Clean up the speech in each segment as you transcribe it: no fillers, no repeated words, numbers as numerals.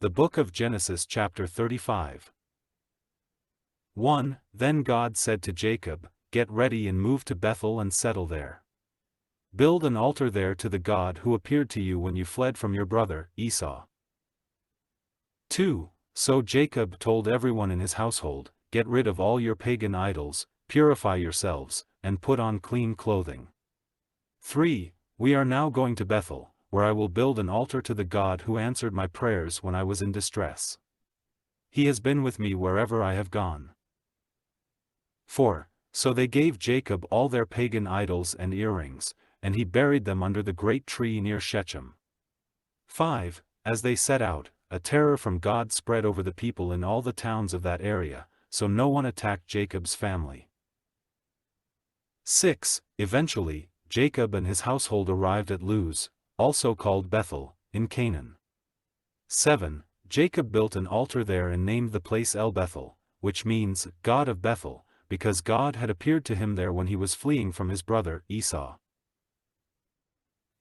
The Book of Genesis chapter 35. 1. Then God said to Jacob, "Get ready and move to Bethel and settle there. Build an altar there to the God who appeared to you when you fled from your brother, Esau." 2. So Jacob told everyone in his household, "Get rid of all your pagan idols, purify yourselves, and put on clean clothing." 3. We are now going to Bethel, where I will build an altar to the God who answered my prayers when I was in distress. He has been with me wherever I have gone. 4. So they gave Jacob all their pagan idols and earrings, and he buried them under the great tree near Shechem. 5. As they set out, a terror from God spread over the people in all the towns of that area, so no one attacked Jacob's family. 6. Eventually, Jacob and his household arrived at Luz, also called Bethel, in Canaan. 7. Jacob built an altar there and named the place El Bethel, which means, God of Bethel, because God had appeared to him there when he was fleeing from his brother, Esau.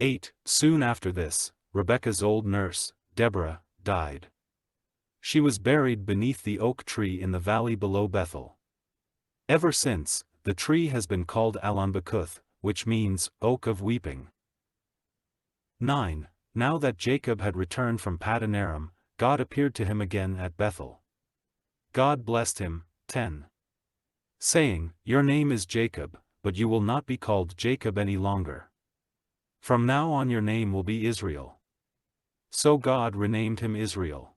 8. Soon after this, Rebekah's old nurse, Deborah, died. She was buried beneath the oak tree in the valley below Bethel. Ever since, the tree has been called Allon-Bacuth, which means, oak of weeping. 9. Now that Jacob had returned from Paddan Aram, God appeared to him again at Bethel. God blessed him. 10. Saying, "Your name is Jacob, but you will not be called Jacob any longer. From now on your name will be Israel." So God renamed him Israel.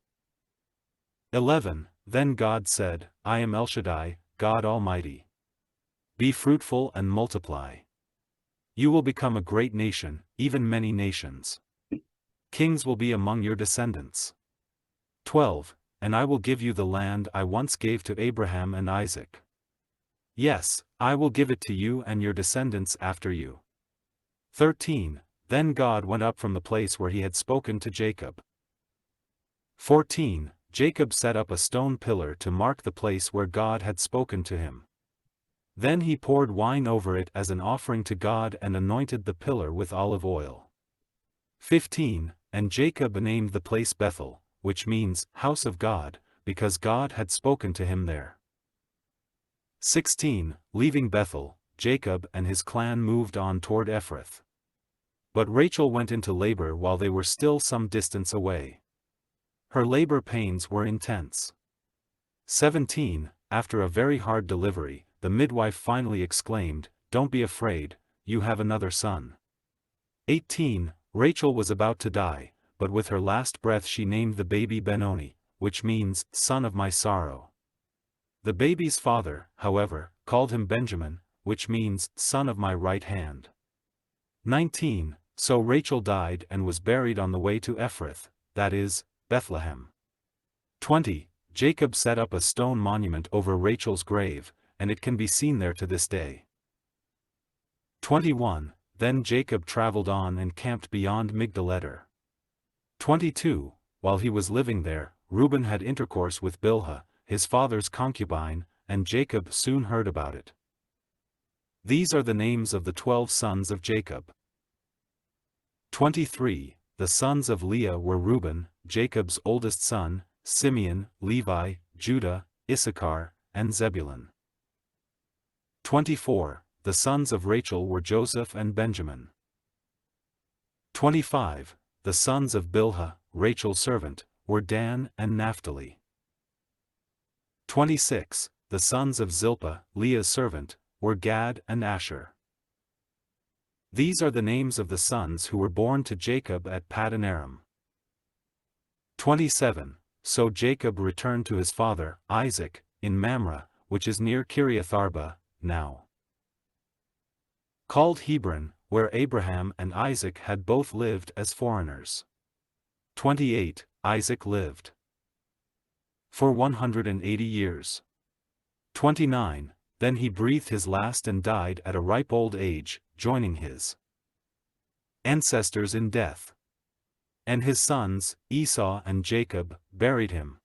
11. Then God said, "I am El Shaddai, God Almighty. Be fruitful and multiply. You will become a great nation, even many nations. Kings will be among your descendants." 12. And I will give you the land I once gave to Abraham and Isaac. Yes, I will give it to you and your descendants after you. 13. Then God went up from the place where he had spoken to Jacob. 14. Jacob set up a stone pillar to mark the place where God had spoken to him. Then he poured wine over it as an offering to God and anointed the pillar with olive oil. 15. And Jacob named the place Bethel, which means, house of God, because God had spoken to him there. 16. Leaving Bethel, Jacob and his clan moved on toward Ephrath. But Rachel went into labor while they were still some distance away. Her labor pains were intense. 17. After a very hard delivery, the midwife finally exclaimed, "Don't be afraid, you have another son." 18. Rachel was about to die, but with her last breath she named the baby Benoni, which means, son of my sorrow. The baby's father, however, called him Benjamin, which means, son of my right hand. 19. So Rachel died and was buried on the way to Ephrath, that is, Bethlehem. 20. Jacob set up a stone monument over Rachel's grave, and it can be seen there to this day. 21. Then Jacob traveled on and camped beyond Migdal-eder. 22. While he was living there, Reuben had intercourse with Bilhah, his father's concubine, and Jacob soon heard about it. These are the names of the 12 sons of Jacob. 23. The sons of Leah were Reuben, Jacob's oldest son, Simeon, Levi, Judah, Issachar, and Zebulun. 24. The sons of Rachel were Joseph and Benjamin. 25. The sons of Bilhah, Rachel's servant, were Dan and Naphtali. 26. The sons of Zilpah, Leah's servant, were Gad and Asher. These are the names of the sons who were born to Jacob at Paddan Aram. 27. So Jacob returned to his father, Isaac, in Mamre, which is near Kiriath Arba, now called Hebron, where Abraham and Isaac had both lived as foreigners. 28. Isaac lived for 180 years. 29. Then he breathed his last and died at a ripe old age, joining his ancestors in death. And his sons, Esau and Jacob, buried him.